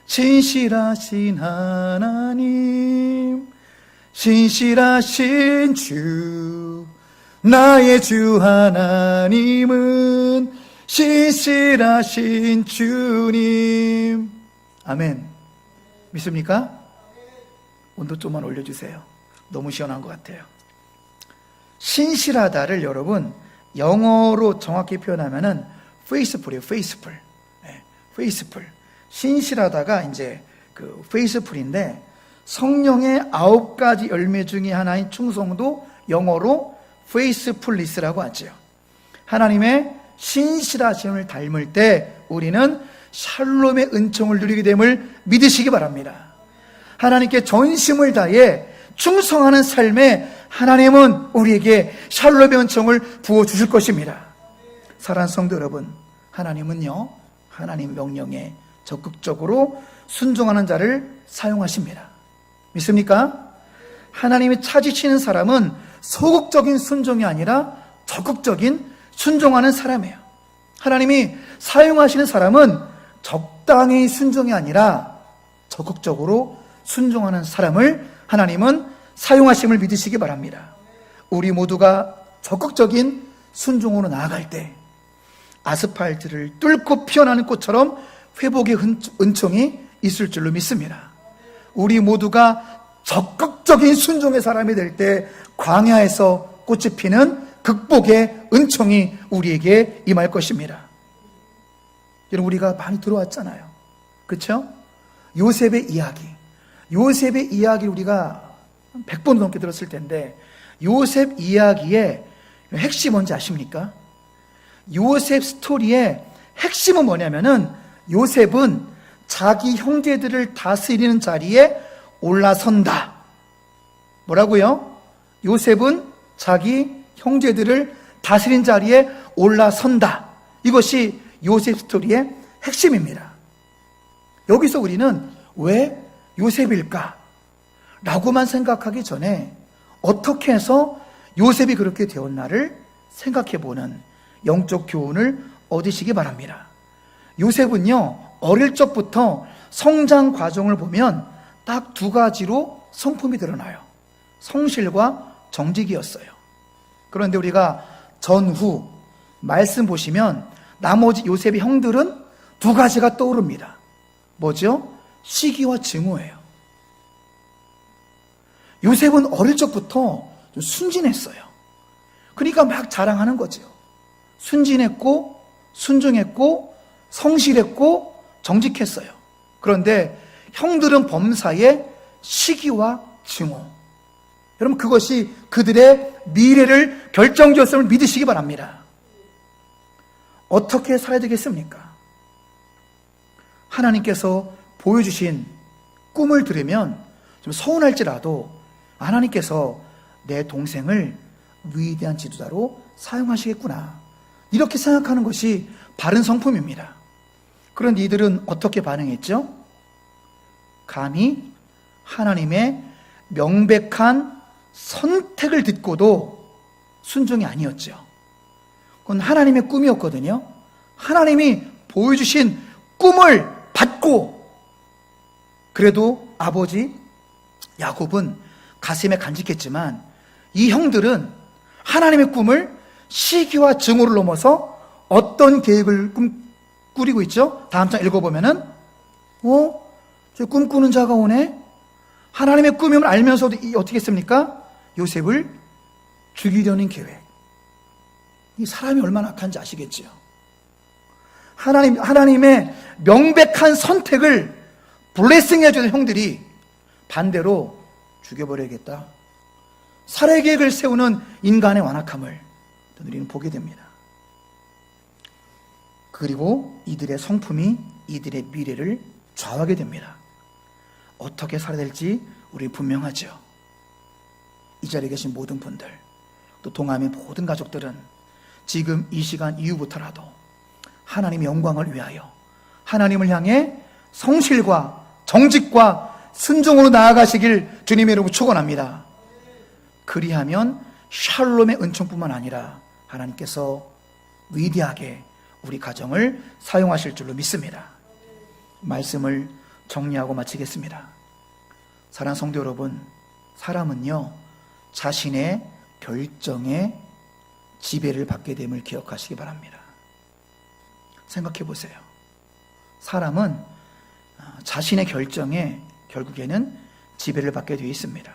신실하신 하나님, 신실하신 주, 나의 주 하나님은 신실하신 주님. 아멘. 믿습니까? 온도 좀만 올려주세요. 너무 시원한 것 같아요. 신실하다를 여러분 영어로 정확히 표현하면은 faithful이에요. faithful. 네, faithful. 신실하다가 이제 그 faithful인데 성령의 9가지 열매 중에 하나인 충성도 영어로 faithfulness라고 하죠. 하나님의 신실하심을 닮을 때 우리는 샬롬의 은총을 누리게 됨을 믿으시기 바랍니다. 하나님께 전심을 다해 충성하는 삶에 하나님은 우리에게 샬롬의 은총을 부어주실 것입니다. 사랑하는 성도 여러분, 하나님은요, 하나님 명령에 적극적으로 순종하는 자를 사용하십니다. 믿습니까? 하나님이 찾으시는 사람은 소극적인 순종이 아니라 적극적인 순종하는 사람이에요. 하나님이 사용하시는 사람은 적당히 순종이 아니라 적극적으로 순종하는 사람을 하나님은 사용하심을 믿으시기 바랍니다. 우리 모두가 적극적인 순종으로 나아갈 때 아스팔트를 뚫고 피어나는 꽃처럼 회복의 은총이 있을 줄로 믿습니다. 우리 모두가 적극적인 순종의 사람이 될 때 광야에서 꽃이 피는 극복의 은총이 우리에게 임할 것입니다. 여러분, 우리가 많이 들어왔잖아요. 그렇죠? 요셉의 이야기를 우리가 100번 넘게 들었을 텐데, 요셉 이야기의 핵심 뭔지 아십니까? 요셉 스토리의 핵심은 뭐냐면은, 요셉은 자기 형제들을 다스리는 자리에 올라선다. 뭐라고요? 요셉은 자기 형제들을 다스리는 자리에 올라선다. 이것이 요셉 스토리의 핵심입니다. 여기서 우리는 왜 요셉일까? 라고만 생각하기 전에 어떻게 해서 요셉이 그렇게 되었나를 생각해보는 영적 교훈을 얻으시기 바랍니다. 요셉은요, 어릴 적부터 성장 과정을 보면 딱 두 가지로 성품이 드러나요. 성실과 정직이었어요. 그런데 우리가 전후 말씀 보시면 나머지 요셉의 형들은 두 가지가 떠오릅니다. 뭐죠? 시기와 증오예요. 요셉은 어릴 적부터 좀 순진했어요. 그러니까 막 자랑하는 거죠. 순진했고, 순종했고, 성실했고, 정직했어요. 그런데 형들은 범사에 시기와 증오. 여러분, 그것이 그들의 미래를 결정지었음을 믿으시기 바랍니다. 어떻게 살아야 되겠습니까? 하나님께서 보여주신 꿈을 들으면 좀 서운할지라도 하나님께서 내 동생을 위대한 지도자로 사용하시겠구나, 이렇게 생각하는 것이 바른 성품입니다. 그런데 이들은 어떻게 반응했죠? 감히 하나님의 명백한 선택을 듣고도 순종이 아니었죠. 그건 하나님의 꿈이었거든요. 하나님이 보여주신 꿈을 받고, 그래도 아버지 야곱은 가슴에 간직했지만 이 형들은 하나님의 꿈을 시기와 증오를 넘어서 어떤 계획을 꾸리고 있죠? 다음 장 읽어보면은 저 꿈꾸는 자가 오네? 하나님의 꿈임을 알면서도 어떻게 했습니까? 요셉을 죽이려는 계획. 이 사람이 얼마나 악한지 아시겠죠? 하나님의 명백한 선택을 블레싱해주는 형들이 반대로 죽여버려야겠다, 살해 계획을 세우는 인간의 완악함을 우리는 보게 됩니다. 그리고 이들의 성품이 이들의 미래를 좌우하게 됩니다. 어떻게 살아야 될지 우리 분명하죠. 이 자리에 계신 모든 분들, 또 동암의 모든 가족들은 지금 이 시간 이후부터라도 하나님의 영광을 위하여 하나님을 향해 성실과 정직과 순종으로 나아가시길 주님의 이름으로 축원합니다. 그리하면 샬롬의 은총뿐만 아니라 하나님께서 위대하게 우리 가정을 사용하실 줄로 믿습니다. 말씀을 정리하고 마치겠습니다. 사랑하는 성도 여러분, 사람은요, 자신의 결정에 지배를 받게 됨을 기억하시기 바랍니다. 생각해 보세요. 사람은 자신의 결정에 결국에는 지배를 받게 되어 있습니다.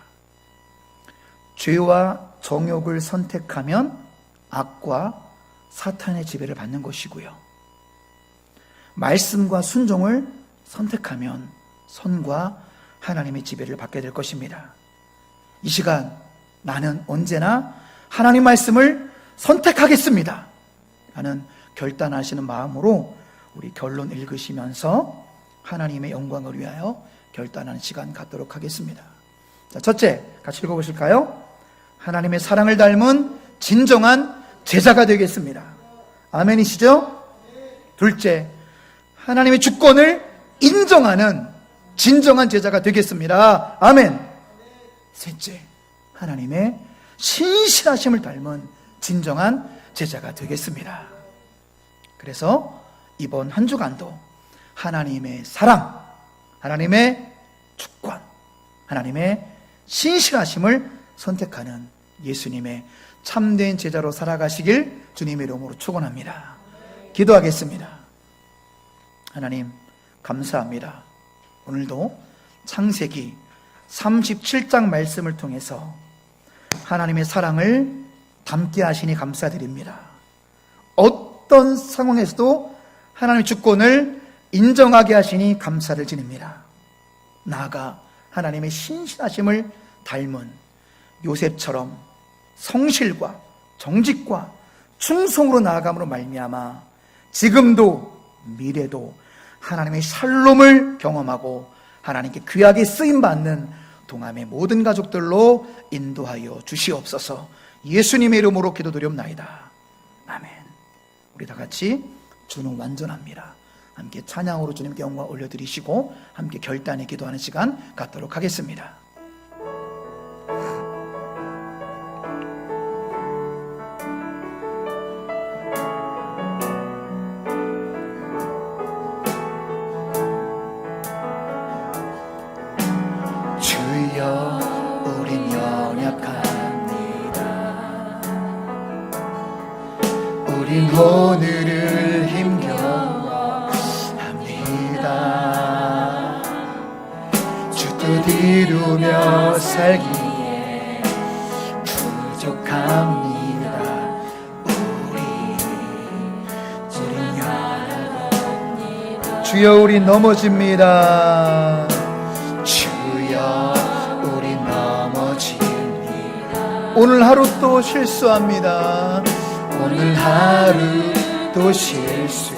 죄와 정욕을 선택하면 악과 사탄의 지배를 받는 것이고요, 말씀과 순종을 선택하면 선과 하나님의 지배를 받게 될 것입니다. 이 시간 나는 언제나 하나님 말씀을 선택하겠습니다 라는 결단하시는 마음으로 우리 결론 읽으시면서 하나님의 영광을 위하여 결단하는 시간 갖도록 하겠습니다. 자, 첫째, 같이 읽어보실까요? 하나님의 사랑을 닮은 진정한 제자가 되겠습니다. 아멘이시죠? 둘째, 하나님의 주권을 인정하는 진정한 제자가 되겠습니다. 아멘. 셋째, 하나님의 신실하심을 닮은 진정한 제자가 되겠습니다. 그래서 이번 한 주간도 하나님의 사랑, 하나님의 주권, 하나님의 신실하심을 선택하는 예수님의 참된 제자로 살아가시길 주님의 이름으로 축원합니다. 기도하겠습니다. 하나님 감사합니다. 오늘도 창세기 37장 말씀을 통해서 하나님의 사랑을 담게 하시니 감사드립니다. 어떤 상황에서도 하나님의 주권을 인정하게 하시니 감사를 드립니다. 나아가 하나님의 신실하심을 닮은 요셉처럼 성실과 정직과 충성으로 나아감으로 말미암아 지금도 미래도 하나님의 샬롬을 경험하고 하나님께 귀하게 쓰임받는 동암의 모든 가족들로 인도하여 주시옵소서. 예수님의 이름으로 기도드리옵나이다. 아멘. 우리 다 같이 주는 완전합니다. 함께 찬양으로 주님께 영광 올려드리시고 함께 결단에 기도하는 시간 갖도록 하겠습니다. 주여 우린 연약합니다. 우린 오늘을 힘겨워합니다. 주 뜻 이루며 살기에 부족합니다. 우린 연약합니다. 주여 우린 넘어집니다. 오늘 하루 또 실수합니다. 오늘 하루 또 실수.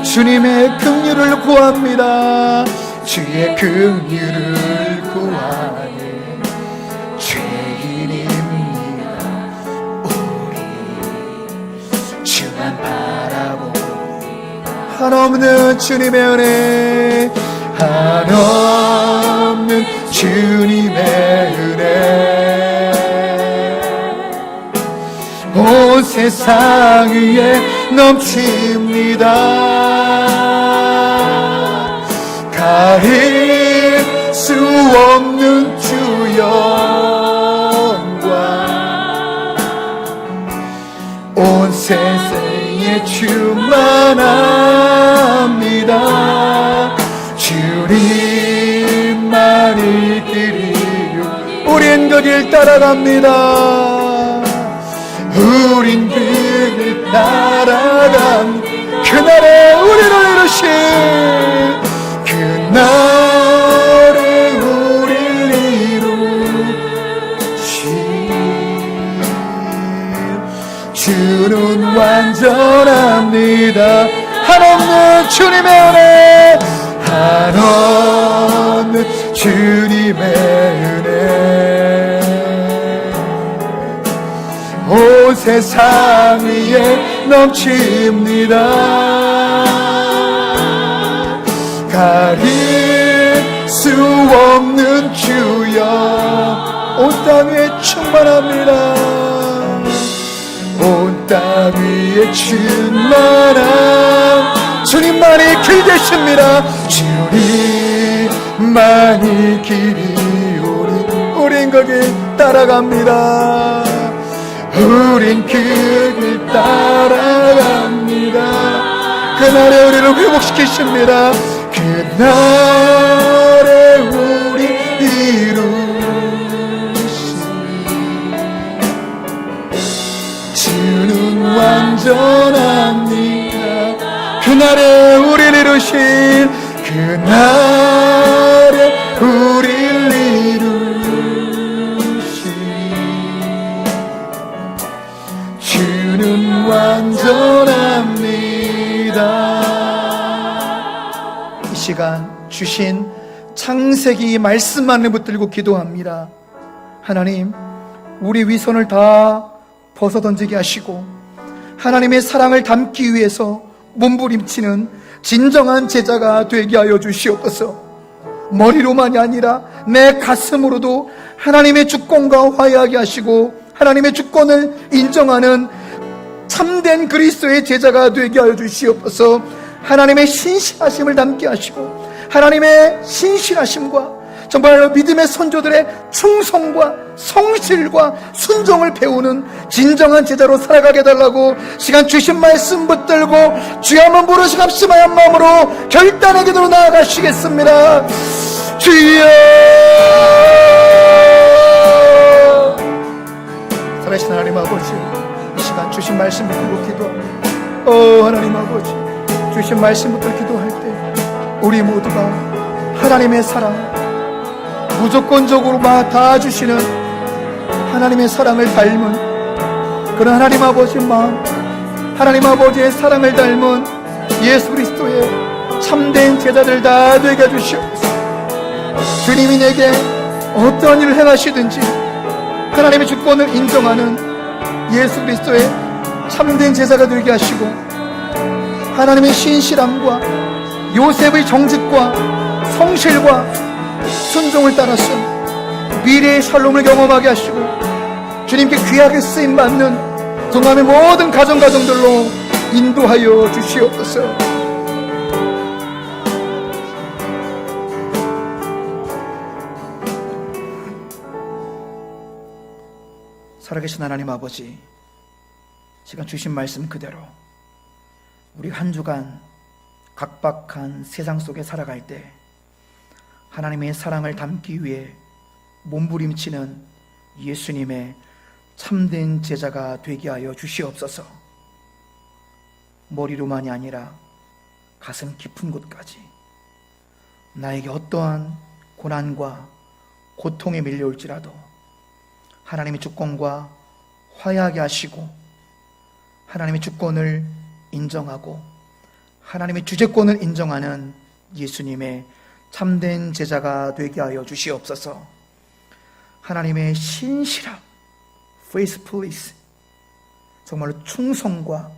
주님의 긍휼을 구합니다. 주의 긍휼을 구하는 죄인입니다. 우리 주만 바라봅니다. 한없는 주님의 은혜, 한없는 주님의 은혜, 온 세상 위에 넘칩니다. 가릴 수 없는 주 영광, 온 세상에 충만합니다. 주님만이 길이요 우린 그 길 따라갑니다. 우린 그 길 따라간 그날에 우리를 이루신, 그날에 우리를 이루신 주는 완전합니다. 한없는 주님의 은혜, 한없는 주님의 은혜, 온 세상 위에 넘칩니다. 가릴 수 없는 주여, 온 땅 위에 충만합니다. 온 땅 위에 충만한 주님만이 길 되십니다. 주님만이 길이, 우린 거기 따라갑니다. 우린 그 길 따라갑니다. 그날에 우리를 회복시키십니다. 그날에 우리 이루신 주는 완전합니다. 그날에 우리를 이루신, 그날에 우리를 이루신 주는 완전합니다. 이 시간 주신 창세기 말씀만을 붙들고 기도합니다. 하나님, 우리 위선을 다 벗어던지게 하시고 하나님의 사랑을 담기 위해서 몸부림치는 진정한 제자가 되게 하여 주시옵소서. 머리로만이 아니라 내 가슴으로도 하나님의 주권과 화해하게 하시고 하나님의 주권을 인정하는 참된 그리스도의 제자가 되게 하여 주시옵소서. 하나님의 신실하심을 담게 하시고 하나님의 신실하심과 정말 믿음의 선조들의 충성과 성실과 순종을 배우는 진정한 제자로 살아가게 해달라고 시간 주신 말씀 붙들고 주여 한번 부르시 합심한 마음으로 결단의 기도로 나아가시겠습니다. 주여, 살아계신 하나님 아버지, 이 시간 주신 말씀 붙들고 기도합니다. 하나님 아버지, 주신 말씀 붙들고 기도할 때 우리 모두가 하나님의 사랑, 무조건적으로 다 주시는 하나님의 사랑을 닮은 그런 하나님 아버지의 마음, 하나님 아버지의 사랑을 닮은 예수 그리스도의 참된 제자들 다 되게 해주시옵소서. 주님이 내게 어떤 일을 행하시든지 하나님의 주권을 인정하는 예수 그리스도의 참된 제자가 되게 하시고, 하나님의 신실함과 요셉의 정직과 성실과 순종을 따라서 미래의 샬롬을 경험하게 하시고 주님께 귀하게 쓰임받는 동남의 모든 가정들로 인도하여 주시옵소서. 살아계신 하나님 아버지, 시간 주신 말씀 그대로 우리 한 주간 각박한 세상 속에 살아갈 때 하나님의 사랑을 담기 위해 몸부림치는 예수님의 참된 제자가 되게 하여 주시옵소서. 머리로만이 아니라 가슴 깊은 곳까지 나에게 어떠한 고난과 고통에 밀려올지라도 하나님의 주권과 화해하게 하시고 하나님의 주권을 인정하고 하나님의 주재권을 인정하는 예수님의 참된 제자가 되게 하여 주시옵소서. 하나님의 신실함, faithfulness, 정말로 충성과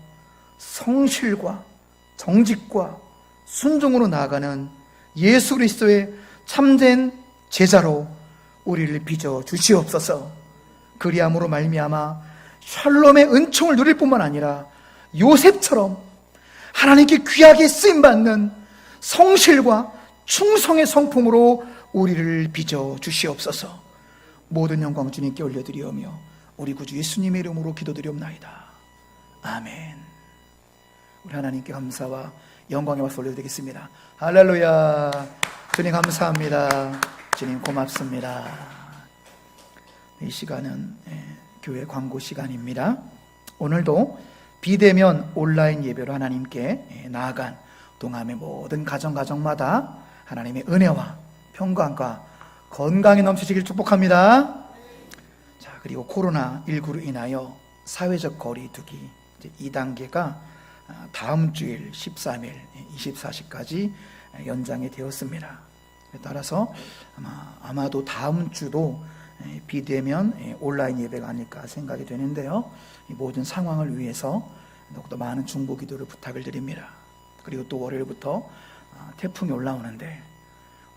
성실과 정직과 순종으로 나아가는 예수 그리스도의 참된 제자로 우리를 빚어 주시옵소서. 그리함으로 말미암아 샬롬의 은총을 누릴 뿐만 아니라 요셉처럼 하나님께 귀하게 쓰임받는 성실과 충성의 성품으로 우리를 빚어 주시옵소서. 모든 영광 주님께 올려드리오며 우리 구주 예수님의 이름으로 기도드리옵나이다. 아멘. 우리 하나님께 감사와 영광의 박수 올려드리겠습니다. 할렐루야. 주님 감사합니다. 주님 고맙습니다. 이 시간은 교회 광고 시간입니다. 오늘도 비대면 온라인 예배로 하나님께 나아간 동함의 모든 가정마다 하나님의 은혜와 평강과 건강이 넘치시길 축복합니다. 자, 그리고 코로나19로 인하여 사회적 거리 두기 2단계가 다음 주일 13일 24시까지 연장이 되었습니다. 따라서 아마도 다음 주도 비대면 온라인 예배가 아닐까 생각이 되는데요. 이 모든 상황을 위해서 더욱더 많은 중보 기도를 부탁을 드립니다. 그리고 또 월요일부터 태풍이 올라오는데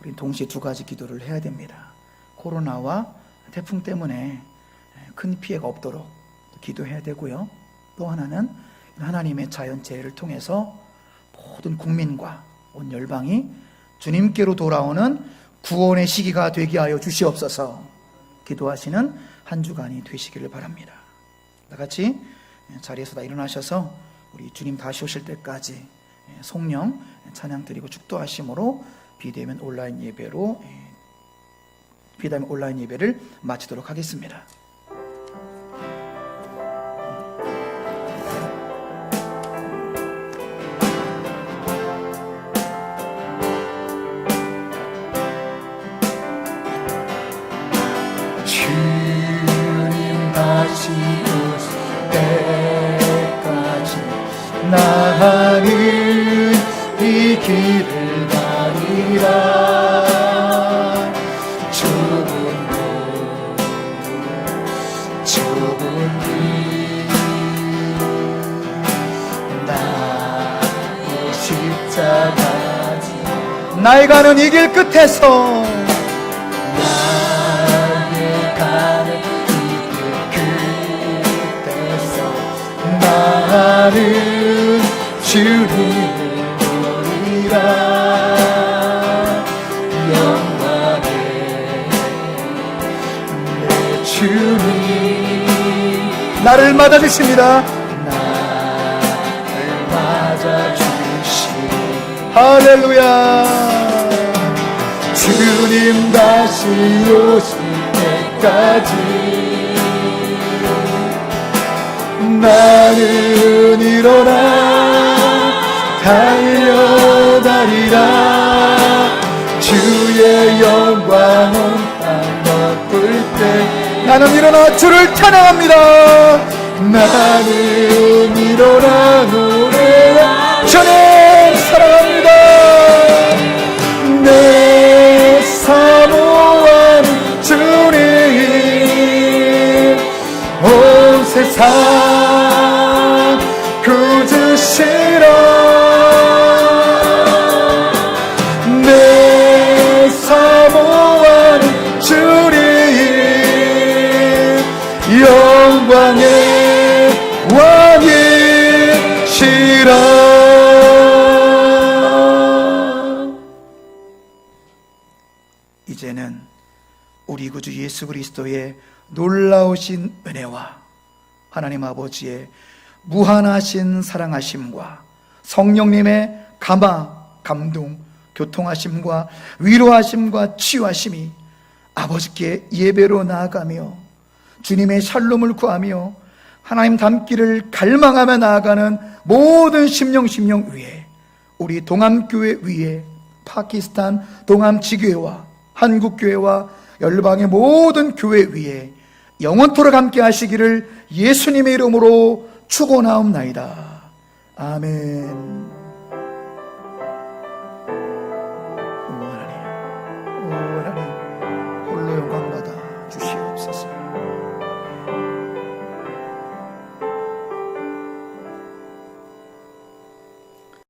우리는 동시에 두 가지 기도를 해야 됩니다. 코로나와 태풍 때문에 큰 피해가 없도록 기도해야 되고요. 또 하나는 하나님의 자연재해를 통해서 모든 국민과 온 열방이 주님께로 돌아오는 구원의 시기가 되게 하여 주시옵소서. 기도하시는 한 주간이 되시기를 바랍니다. 다 같이 자리에서 다 일어나셔서 우리 주님 다시 오실 때까지 성령 찬양 드리고 축도하심으로 비대면 온라인 예배를 마치도록 하겠습니다. 주님 다시 오실 때까지 나는 이 길을 가리라. 좁은 길 나의 십자가 나의 가는 이 길 끝에서 나의 가는 이 길 끝에서 나는 주님을 보리라. 영광의 나를 맞아주십니다. 나를 맞아주시오. 할렐루야. 주님 다시 오실 때까지 나는 일어나 달려다니라. 주의 영광 온 땅 덮을 때 나는 일어나 주를 찬양합니다. 나는 일어나 노래하. 주님 사랑합니다. 내 사모하는 주님 온 세상 구주시라. 내 사모하는 주님 영광의 왕이시라. 이제는 우리 구주 예수 그리스도의 놀라우신 은혜와 하나님 아버지의 무한하신 사랑하심과 성령님의 감화, 감동, 교통하심과 위로하심과 치유하심이 아버지께 예배로 나아가며 주님의 샬롬을 구하며 하나님 닮기를 갈망하며 나아가는 모든 심령 위에, 우리 동암교회 위에, 파키스탄 동암지교회와 한국교회와 열방의 모든 교회 위에 영원토록 함께 하시기를 예수님의 이름으로 축원하옵나이다. 아멘.